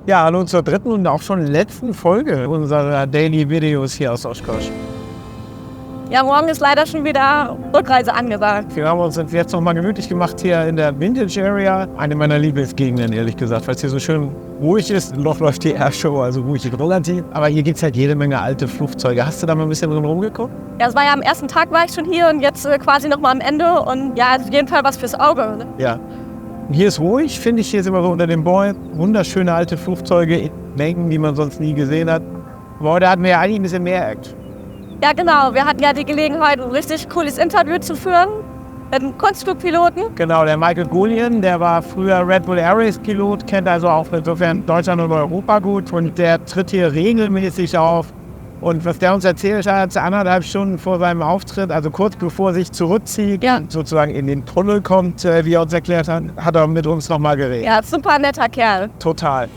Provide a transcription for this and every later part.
Ja, hallo zur dritten und auch schon letzten Folge unserer Daily Videos hier aus Oshkosh. Ja, morgen ist leider schon wieder Rückreise angesagt. Wir haben uns jetzt noch mal gemütlich gemacht hier in der Vintage-Area. Eine meiner Lieblingsgegenden, ehrlich gesagt, weil es hier so schön ruhig ist. Noch läuft die Airshow, also ruhig und relativ. Aber hier gibt es halt jede Menge alte Flugzeuge. Hast du da mal ein bisschen drin rumgeguckt? Ja, es war ja am ersten Tag war ich schon hier und jetzt quasi noch mal am Ende. Und ja, auf jeden Fall was fürs Auge. Ne? Ja. Hier ist ruhig, finde ich. Hier sind wir so unter den Bäumen. Wunderschöne alte Flugzeuge in Mengen, die man sonst nie gesehen hat. Aber heute hatten wir ja eigentlich ein bisschen mehr Act. Ja, genau. Wir hatten ja die Gelegenheit, ein richtig cooles Interview zu führen mit einem Kunstflugpiloten. Genau, der Michael Goulian, der war früher Red Bull Air Race Pilot, kennt also auch insofern Deutschland und Europa gut. Und der tritt hier regelmäßig auf. Und was der uns erzählt hat, 1,5 Stunden vor seinem Auftritt, also kurz bevor er sich zurückzieht, sozusagen in den Tunnel kommt, wie er uns erklärt hat, hat er mit uns nochmal geredet. Ja, super netter Kerl. Total.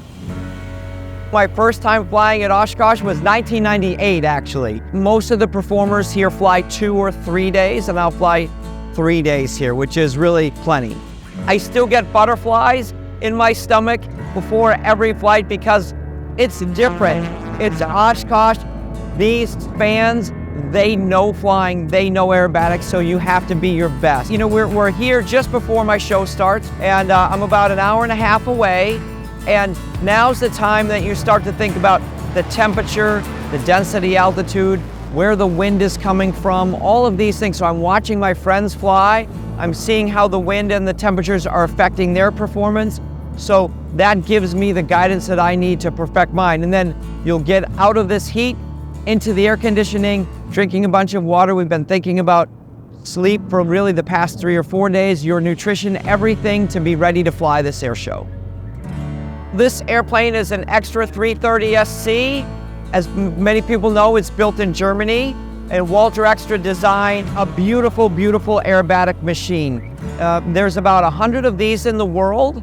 My first time flying at Oshkosh was 1998, actually. Most of the performers here fly 2 or 3 days, and I'll fly 3 days here, which is really plenty. I still get butterflies in my stomach before every flight because it's different. It's Oshkosh. These fans, they know flying, they know aerobatics, so you have to be your best. You know, we're here just before my show starts, and I'm about an hour and a half away. And now's the time that you start to think about the temperature, the density, altitude, where the wind is coming from, all of these things. So I'm watching my friends fly. I'm seeing how the wind and the temperatures are affecting their performance. So that gives me the guidance that I need to perfect mine. And then you'll get out of this heat into the air conditioning, drinking a bunch of water. We've been thinking about sleep for really the past 3 or 4 days, your nutrition, everything to be ready to fly this air show. This airplane is an Extra 330 SC. As many people know, it's built in Germany, and Walter Extra designed a beautiful, beautiful aerobatic machine. There's about 100 of these in the world.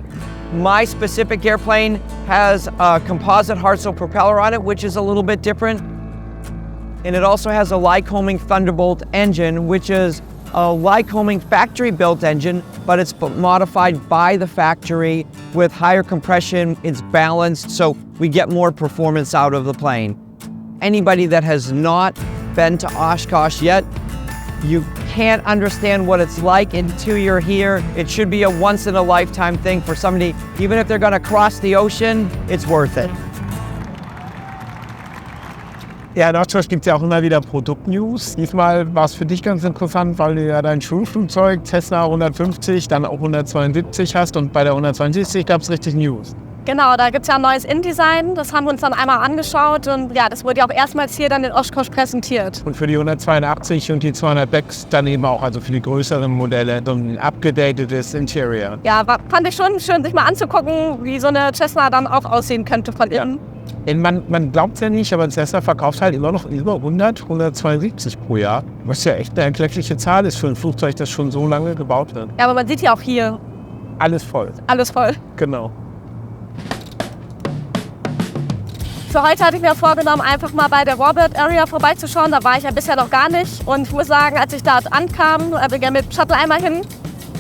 My specific airplane has a composite Hartzell propeller on it, which is a little bit different. And it also has a Lycoming Thunderbolt engine, which is a Lycoming factory-built engine, but it's modified by the factory with higher compression. It's balanced, so we get more performance out of the plane. Anybody that has not been to Oshkosh yet, you can't understand what it's like until you're here. It should be a once-in-a-lifetime thing for somebody. Even if they're gonna cross the ocean, it's worth it. Ja, in Oshkosh gibt es ja auch immer wieder Produktnews. Diesmal war es für dich ganz interessant, weil du ja dein Schulflugzeug Cessna 150, dann auch 172 hast und bei der 172 gab es richtig News. Genau, da gibt es ja ein neues Innendesign. Das haben wir uns dann einmal angeschaut und ja, das wurde ja auch erstmals hier dann in Oshkosh präsentiert. Und für die 182 und die 200 Becks dann eben auch, also für die größeren Modelle, so ein abgedatetes Interior. Ja, fand ich schon schön, sich mal anzugucken, wie so eine Cessna dann auch aussehen könnte von innen. Man glaubt es ja nicht, aber Cessna verkauft halt immer noch über 172 pro Jahr. Was ja echt eine erkleckliche Zahl ist für ein Flugzeug, das schon so lange gebaut wird. Ja, aber man sieht ja auch hier. Alles voll. Alles voll. Genau. Für heute hatte ich mir vorgenommen, einfach mal bei der Warbird-Area vorbeizuschauen. Da war ich ja bisher noch gar nicht. Und ich muss sagen, als ich dort ankam, bin ich mit Shuttle einmal hin,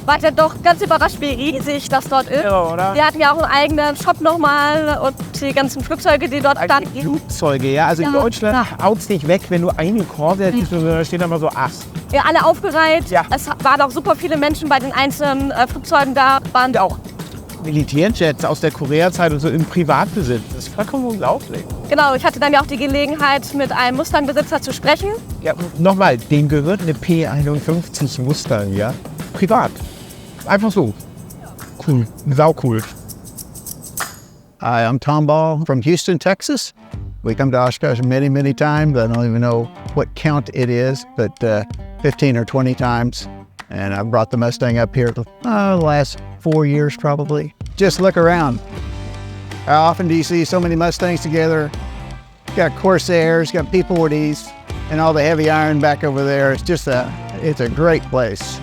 war ich dann doch ganz überrascht, wie riesig das dort ist. Ja, oder? Wir hatten ja auch einen eigenen Shop nochmal und die ganzen Flugzeuge, die dort standen. Flugzeuge, ja. Also in Deutschland haut es nicht weg, wenn du eine Korse siehst, da steht immer so Ast. Ja, alle aufgereiht. Ja. Es waren auch super viele Menschen bei den einzelnen Flugzeugen da. Waren auch Militärjets aus der Korea-Zeit und so im Privatbesitz. Das ist vollkommen unglaublich. Genau, ich hatte dann ja auch die Gelegenheit, mit einem Mustang-Besitzer zu sprechen. Ja, nochmal, dem gehört eine P51 Mustang, ja? Privat. Einfach so. Cool, sau cool. Hi, I'm Tom Ball from Houston, Texas. We come to Oshkosh many, many times. I don't even know what count it is, but 15 or 20 times. And I've brought the Mustang up here the last 4 years probably. Just look around. How often do you see so many Mustangs together? Got Corsairs, got P40s, and all the heavy iron back over there. It's a great place.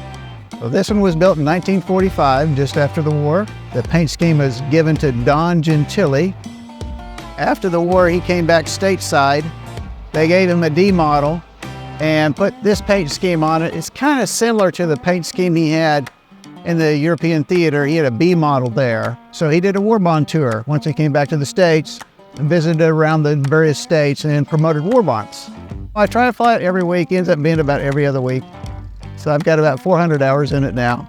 So this one was built in 1945, just after the war. The paint scheme was given to Don Gentili. After the war, he came back stateside. They gave him a D model and put this paint scheme on it. It's kind of similar to the paint scheme he had in the European theater. He had a B model there. So he did a Warbond tour once he came back to the States and visited around the various states and promoted Warbonds. I try to fly it every week, ends up being about every other week. So I've got about 400 hours in it now,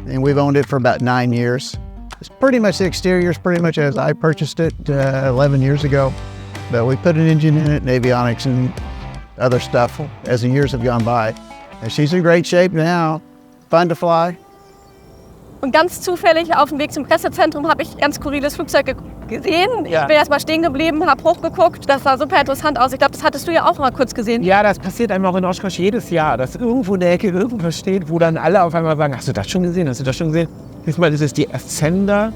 and we've owned it for about 9 years. It's pretty much the exterior is pretty much as I purchased it 11 years ago, but we put an engine in it and avionics and other stuff as the years have gone by. And she's in great shape now, fun to fly. Und ganz zufällig auf dem Weg zum Pressezentrum habe ich ein ganz skurriles Flugzeug gesehen. Ja. Ich bin erst mal stehen geblieben, habe hochgeguckt. Das sah super interessant aus. Ich glaube, das hattest du ja auch mal kurz gesehen. Ja, das passiert einem auch in Oshkosh jedes Jahr, dass irgendwo in der Ecke irgendwas steht, wo dann alle auf einmal sagen, hast du das schon gesehen, hast du das schon gesehen? Diesmal ist es die Ascender.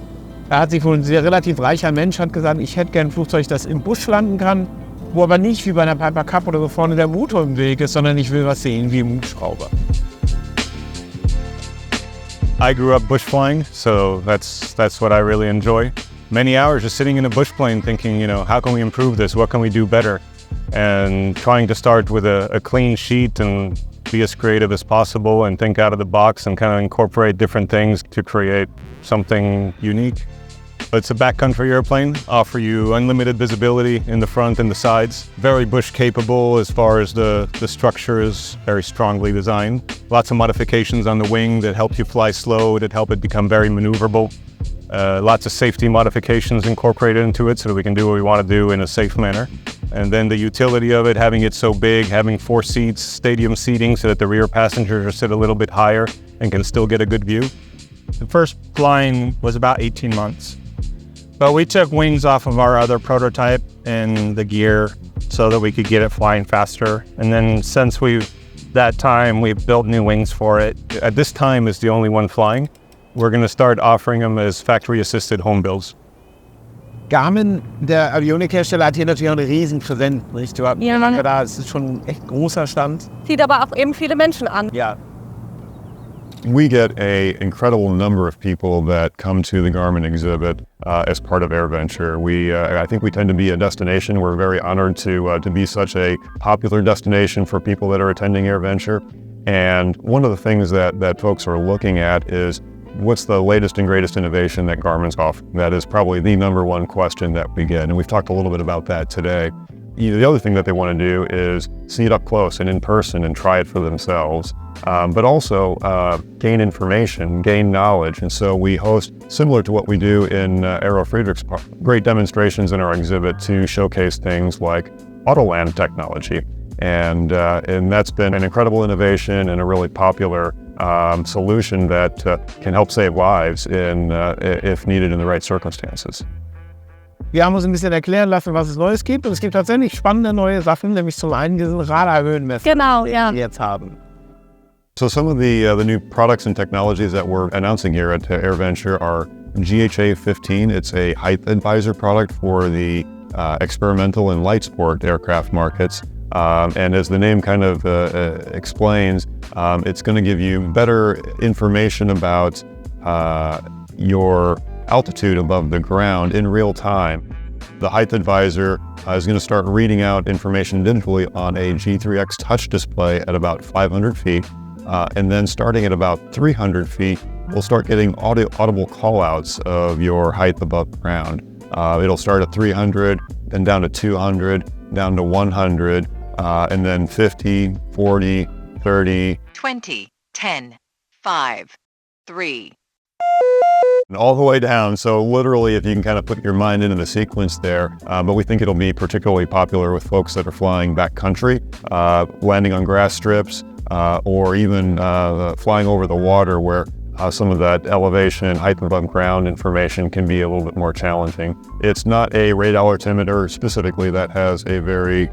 Da hat sich wohl ein sehr relativ reicher Mensch hat gesagt, ich hätte gern ein Flugzeug, das im Busch landen kann, wo aber nicht wie bei einer Piper Cup oder so vorne der Motor im Weg ist, sondern ich will was sehen wie im Hubschrauber. I grew up bush flying, so that's what I really enjoy. Many hours just sitting in a bush plane thinking, how can we improve this? What can we do better? And trying to start with a clean sheet and be as creative as possible and think out of the box and kind of incorporate different things to create something unique. It's a backcountry airplane, offer you unlimited visibility in the front and the sides. Very bush capable as far as the structure is very strongly designed. Lots of modifications on the wing that help you fly slow, that help it become very maneuverable. Lots of safety modifications incorporated into it so that we can do what we want to do in a safe manner. And then the utility of it, having it so big, having 4 seats, stadium seating so that the rear passengers sit a little bit higher and can still get a good view. The first flying was about 18 months. But we took wings off of our other prototype and the gear so that we could get it flying faster. And then since we've built new wings for it. At this time, it's the only one flying. We're going to start offering them as factory-assisted home builds. Garmin, der Avionikhersteller, hat hier natürlich auch eine riesen Präsenz, nicht? Ja. Da ist es schon ein echt großer Stand. Zieht aber auch eben viele Menschen an. Ja. We get an incredible number of people that come to the Garmin exhibit as part of AirVenture. I think we tend to be a destination. We're very honored to be such a popular destination for people that are attending AirVenture. And one of the things that folks are looking at is what's the latest and greatest innovation that Garmin's offering? That is probably the number one question that we get. And we've talked a little bit about that today. The other thing that they want to do is see it up close and in person and try it for themselves, but also gain information, gain knowledge. And so we host, similar to what we do in Aero Friedrichspark, great demonstrations in our exhibit to showcase things like Autoland technology. And that's been an incredible innovation and a really popular solution that can help save lives if needed in the right circumstances. Wir haben uns ein bisschen erklären lassen, was es Neues gibt. Und es gibt tatsächlich spannende neue Sachen, nämlich zum einen diesen Radarhöhenmesser, Genau, ja. den wir jetzt haben. So some of the new products and technologies that we're announcing here at AirVenture are GHA 15. It's a height advisor product for the experimental and light sport aircraft markets. And as the name kind of explains, it's going to give you better information about your altitude above the ground in real time. The height advisor is going to start reading out information digitally on a G3X touch display at about 500 feet. And then starting at about 300 feet, we'll start getting audible call-outs of your height above the ground. It'll start at 300, then down to 200, down to 100, and then 50, 40, 30. 20, 10, 5, 3. And all the way down. So literally, if you can kind of put your mind into the sequence there, but we think it'll be particularly popular with folks that are flying backcountry, landing on grass strips, or even flying over the water where some of that elevation, height above ground information can be a little bit more challenging. It's not a radar altimeter specifically that has a very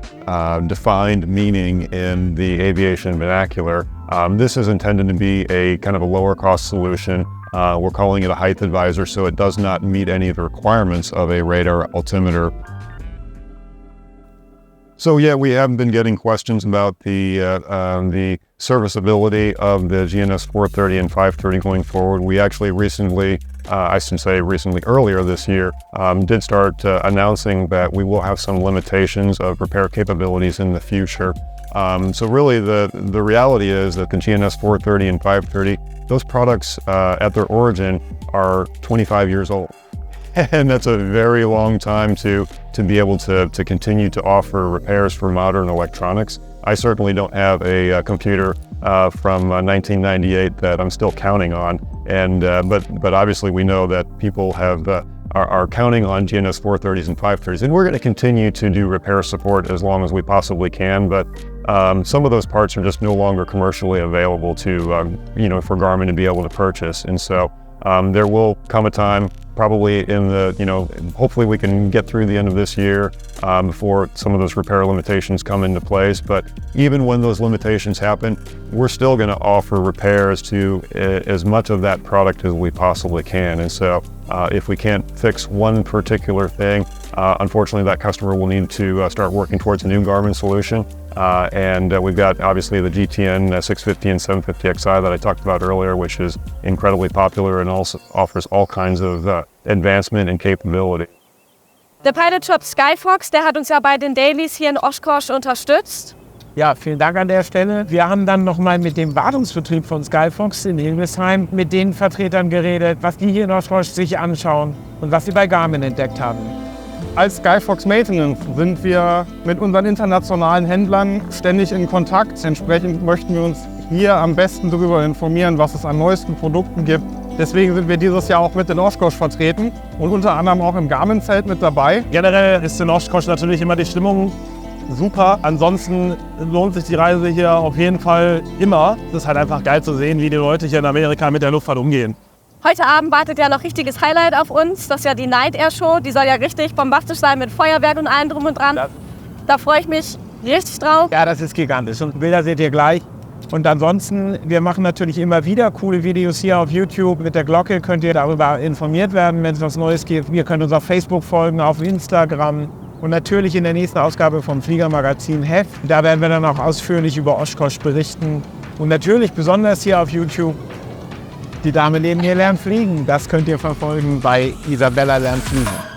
defined meaning in the aviation vernacular. This is intended to be a kind of a lower cost solution. We're calling it a height advisor, so it does not meet any of the requirements of a radar altimeter. So yeah, we have been getting questions about the serviceability of the GNS 430 and 530 going forward. We actually recently, earlier this year, did start announcing that we will have some limitations of repair capabilities in the future. So really the reality is that the GNS 430 and 530, those products at their origin are 25 years old. And that's a very long time to be able to continue to offer repairs for modern electronics. I certainly don't have a computer from 1998 that I'm still counting on, and but obviously we know that people are counting on GNS 430s and 530s, and we're going to continue to do repair support as long as we possibly can. But some of those parts are just no longer commercially available to for Garmin to be able to purchase, and so there will come a time, probably in the, hopefully we can get through the end of this year before some of those repair limitations come into place. But even when those limitations happen, we're still going to offer repairs to as much of that product as we possibly can. And so if we can't fix one particular thing, unfortunately that customer will need to start working towards a new Garmin solution. And we've got obviously the GTN 650 and 750 XI that I talked about earlier, which is incredibly popular and also offers all kinds of advancement and capability. Der Pilotshop Skyfox, der hat uns ja bei den Dailies hier in Oshkosh unterstützt. Ja, vielen Dank an der Stelle. Wir haben dann nochmal mit dem Wartungsbetrieb von Skyfox in Hildesheim mit den Vertretern geredet, was die hier in Oshkosh sich anschauen und was sie bei Garmin entdeckt haben. Als Skyfox Maintenance sind wir mit unseren internationalen Händlern ständig in Kontakt. Entsprechend möchten wir uns hier am besten darüber informieren, was es an neuesten Produkten gibt. Deswegen sind wir dieses Jahr auch mit in Oshkosh vertreten und unter anderem auch im Garmin-Zelt mit dabei. Generell ist in Oshkosh natürlich immer die Stimmung super. Ansonsten lohnt sich die Reise hier auf jeden Fall immer. Es ist halt einfach geil zu sehen, wie die Leute hier in Amerika mit der Luftfahrt umgehen. Heute Abend wartet ja noch richtiges Highlight auf uns. Das ist ja die Night Airshow. Die soll ja richtig bombastisch sein mit Feuerwerk und allem drum und dran. Da freue ich mich richtig drauf. Ja, das ist gigantisch und Bilder seht ihr gleich. Und ansonsten, wir machen natürlich immer wieder coole Videos hier auf YouTube. Mit der Glocke könnt ihr darüber informiert werden, wenn es was Neues gibt. Ihr könnt uns auf Facebook folgen, auf Instagram und natürlich in der nächsten Ausgabe vom Fliegermagazin Heft. Da werden wir dann auch ausführlich über Oshkosh berichten. Und natürlich besonders hier auf YouTube. Die Dame neben mir lernt fliegen. Das könnt ihr verfolgen bei Isabella lernt fliegen.